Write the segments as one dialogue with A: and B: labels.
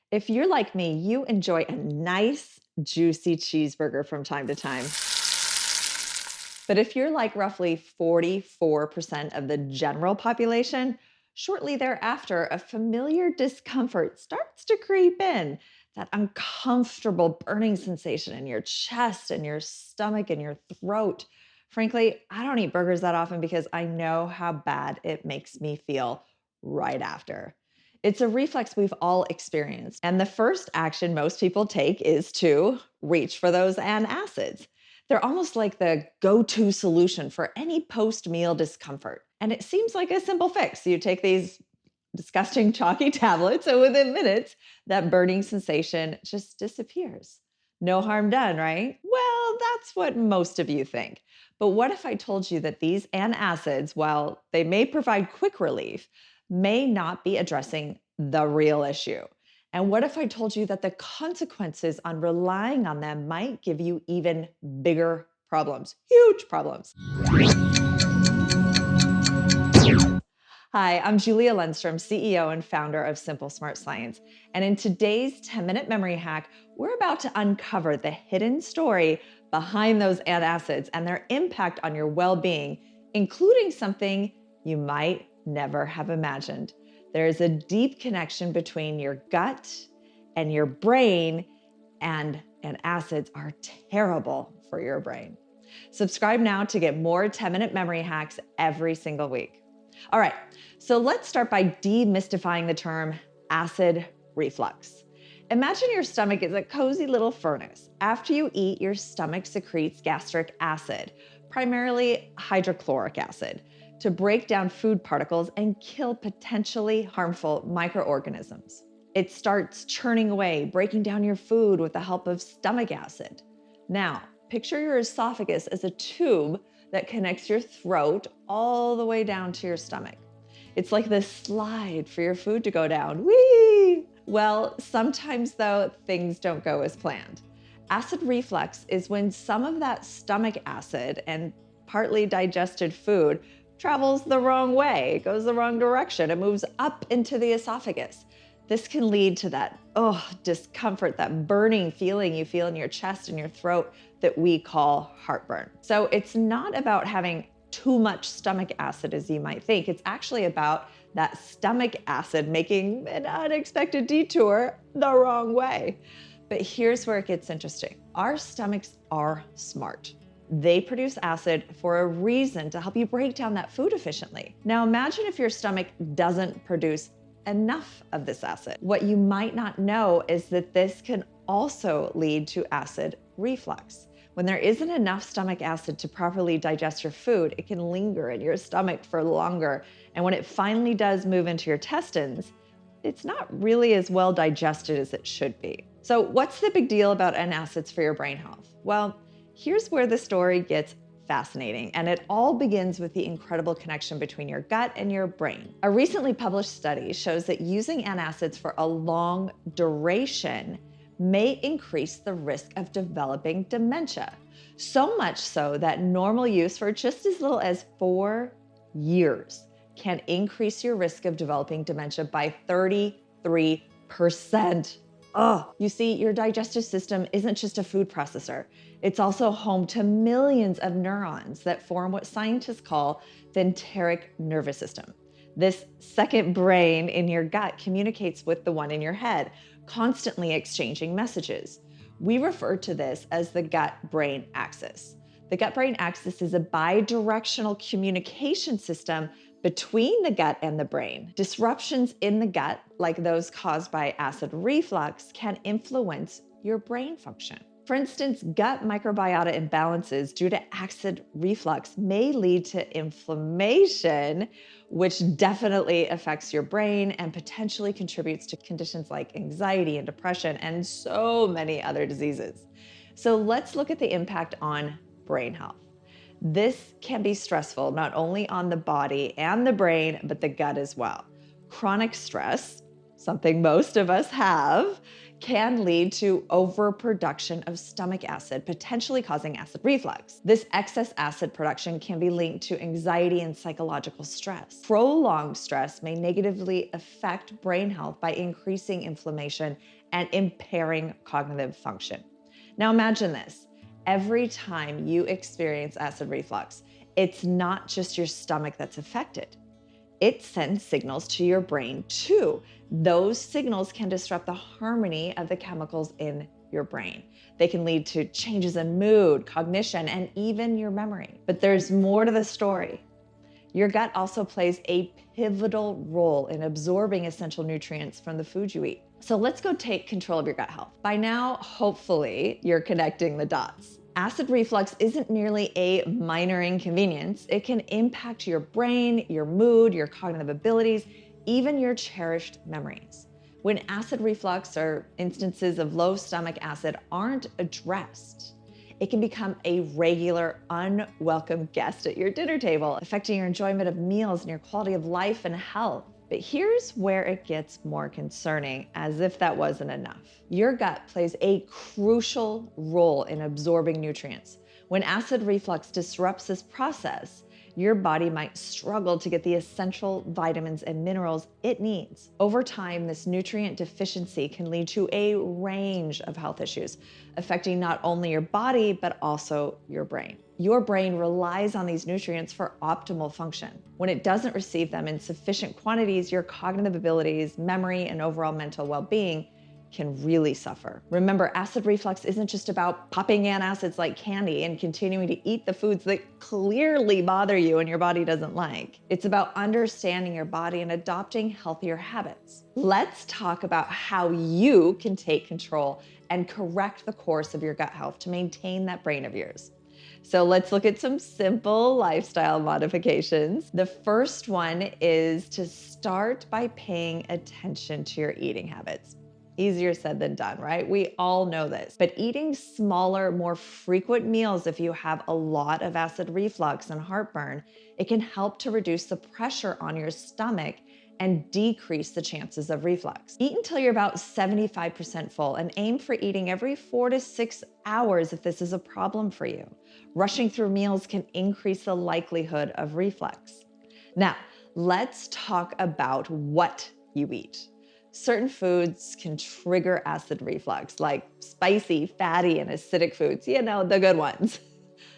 A: If you're like me, you enjoy a nice, juicy cheeseburger from time to time. But if you're like roughly 44% of the general population, shortly thereafter, a familiar discomfort starts to creep in. That uncomfortable burning sensation in your chest and your stomach and your throat. Frankly, I don't eat burgers that often because I know how bad it makes me feel right after. It's a reflex we've all experienced. And the first action most people take is to reach for those antacids. They're almost like the go to solution for any post meal discomfort. And it seems like a simple fix. You take these disgusting chalky tablets, and within minutes, that burning sensation just disappears. No harm done, right? Well, that's what most of you think. But what if I told you that these antacids, while they may provide quick relief, may not be addressing the real issue? And what if I told you that the consequences on relying on them might give you even bigger problems, huge problems? Hi, I'm Julia Lundstrom, CEO and founder of Simple Smart Science. And in today's 10-minute memory hack, we're about to uncover the hidden story behind those antacids and their impact on your well-being, including something you might never have imagined. There is a deep connection between your gut and your brain, and antacids are terrible for your brain. Subscribe now to get more 10-minute memory hacks every single week. All right, so let's start by demystifying the term acid reflux. Imagine your stomach is a cozy little furnace. After you eat, your stomach secretes gastric acid, primarily hydrochloric acid, to break down food particles and kill potentially harmful microorganisms. It starts churning away, breaking down your food with the help of stomach acid. Now, picture your esophagus as a tube that connects your throat all the way down to your stomach. It's like this slide for your food to go down. Whee! Well, sometimes though, things don't go as planned. Acid reflux is when some of that stomach acid and partly digested food travels the wrong way. It goes the wrong direction. It moves up into the esophagus. This can lead to that discomfort, that burning feeling you feel in your chest and your throat that we call heartburn. So it's not about having too much stomach acid as you might think. It's actually about that stomach acid making an unexpected detour the wrong way. But here's where it gets interesting. Our stomachs are smart. They produce acid for a reason, to help you break down that food efficiently. Now imagine if your stomach doesn't produce enough of this acid. What you might not know is that this can also lead to acid reflux. When there isn't enough stomach acid to properly digest your food, it can linger in your stomach for longer. And when it finally does move into your intestines, it's not really as well digested as it should be. So what's the big deal about antacids for your brain health? Well, here's where the story gets fascinating, and it all begins with the incredible connection between your gut and your brain. A recently published study shows that using antacids for a long duration may increase the risk of developing dementia. So much so that normal use for just as little as 4 years can increase your risk of developing dementia by 33%. You see, your digestive system isn't just a food processor. It's also home to millions of neurons that form what scientists call the enteric nervous system. This second brain in your gut communicates with the one in your head, constantly exchanging messages. We refer to this as the gut-brain axis. The gut-brain axis is a bidirectional communication system between the gut and the brain. Disruptions in the gut, like those caused by acid reflux, can influence your brain function. For instance, gut microbiota imbalances due to acid reflux may lead to inflammation, which definitely affects your brain and potentially contributes to conditions like anxiety and depression and so many other diseases. So let's look at the impact on brain health. This can be stressful not only on the body and the brain, but the gut as well. Chronic stress, something most of us have, can lead to overproduction of stomach acid, potentially causing acid reflux. This excess acid production can be linked to anxiety and psychological stress. Prolonged stress may negatively affect brain health by increasing inflammation and impairing cognitive function. Now imagine this. Every time you experience acid reflux, it's not just your stomach that's affected. It sends signals to your brain too. Those signals can disrupt the harmony of the chemicals in your brain. They can lead to changes in mood, cognition, and even your memory. But there's more to the story. Your gut also plays a pivotal role in absorbing essential nutrients from the food you eat. So let's go take control of your gut health. By now, hopefully, you're connecting the dots. Acid reflux isn't merely a minor inconvenience. It can impact your brain, your mood, your cognitive abilities, even your cherished memories. When acid reflux or instances of low stomach acid aren't addressed, it can become a regular, unwelcome guest at your dinner table, affecting your enjoyment of meals and your quality of life and health. But here's where it gets more concerning, as if that wasn't enough. Your gut plays a crucial role in absorbing nutrients. When acid reflux disrupts this process, your body might struggle to get the essential vitamins and minerals it needs. Over time, this nutrient deficiency can lead to a range of health issues, affecting not only your body, but also your brain. Your brain relies on these nutrients for optimal function. When it doesn't receive them in sufficient quantities, your cognitive abilities, memory, and overall mental well-being can really suffer. Remember, acid reflux isn't just about popping antacids like candy and continuing to eat the foods that clearly bother you and your body doesn't like. It's about understanding your body and adopting healthier habits. Let's talk about how you can take control and correct the course of your gut health to maintain that brain of yours. So let's look at some simple lifestyle modifications. The first one is to start by paying attention to your eating habits. Easier said than done, right? We all know this. But eating smaller, more frequent meals if you have a lot of acid reflux and heartburn, it can help to reduce the pressure on your stomach and decrease the chances of reflux. Eat until you're about 75% full and aim for eating every 4 to 6 hours if this is a problem for you. Rushing through meals can increase the likelihood of reflux. Now, let's talk about what you eat. Certain foods can trigger acid reflux, like spicy, fatty, and acidic foods, the good ones.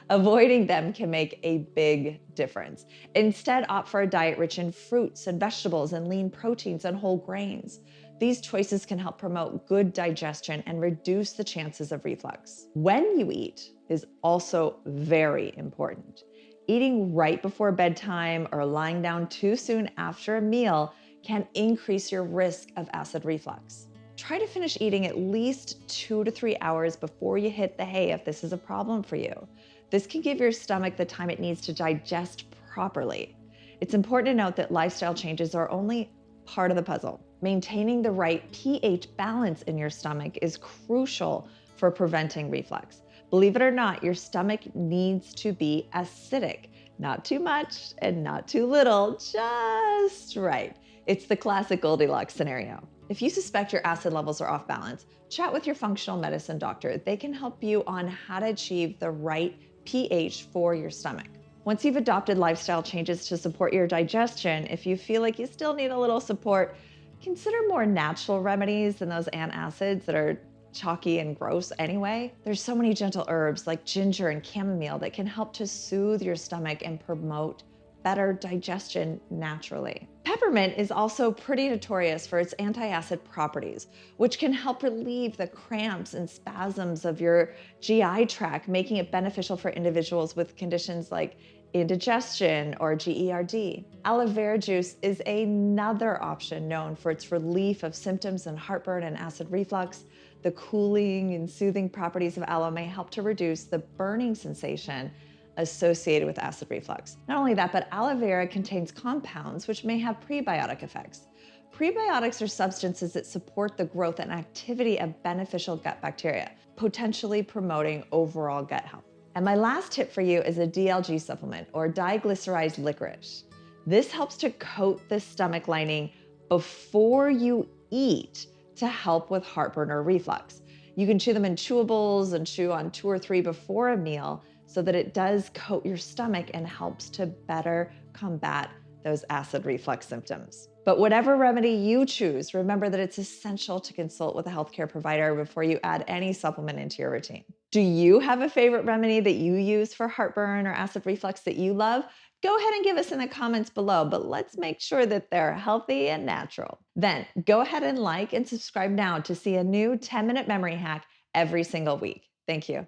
A: Avoiding them can make a big difference. Instead, opt for a diet rich in fruits and vegetables and lean proteins and whole grains. These choices can help promote good digestion and reduce the chances of reflux. When you eat is also very important. Eating right before bedtime or lying down too soon after a meal can increase your risk of acid reflux. Try to finish eating at least 2 to 3 hours before you hit the hay if this is a problem for you. This can give your stomach the time it needs to digest properly. It's important to note that lifestyle changes are only part of the puzzle. Maintaining the right pH balance in your stomach is crucial for preventing reflux. Believe it or not, your stomach needs to be acidic. Not too much and not too little, just right. It's the classic Goldilocks scenario. If you suspect your acid levels are off balance, chat with your functional medicine doctor. They can help you on how to achieve the right pH for your stomach. Once you've adopted lifestyle changes to support your digestion, if you feel like you still need a little support, consider more natural remedies than those antacids that are chalky and gross anyway. There's so many gentle herbs like ginger and chamomile that can help to soothe your stomach and promote better digestion naturally. Peppermint is also pretty notorious for its antiacid properties, which can help relieve the cramps and spasms of your GI tract, making it beneficial for individuals with conditions like indigestion or GERD. Aloe vera juice is another option known for its relief of symptoms in heartburn and acid reflux. The cooling and soothing properties of aloe may help to reduce the burning sensation associated with acid reflux. Not only that, but aloe vera contains compounds which may have prebiotic effects. Prebiotics are substances that support the growth and activity of beneficial gut bacteria, potentially promoting overall gut health. And my last tip for you is a DLG supplement, or diglycerized licorice. This helps to coat the stomach lining before you eat to help with heartburn or reflux. You can chew them in chewables and chew on 2 or 3 before a meal so that it does coat your stomach and helps to better combat those acid reflux symptoms. But whatever remedy you choose, remember that it's essential to consult with a healthcare provider before you add any supplement into your routine. Do you have a favorite remedy that you use for heartburn or acid reflux that you love? Go ahead and give us in the comments below, but let's make sure that they're healthy and natural. Then go ahead and like and subscribe now to see a new 10-minute memory hack every single week. Thank you.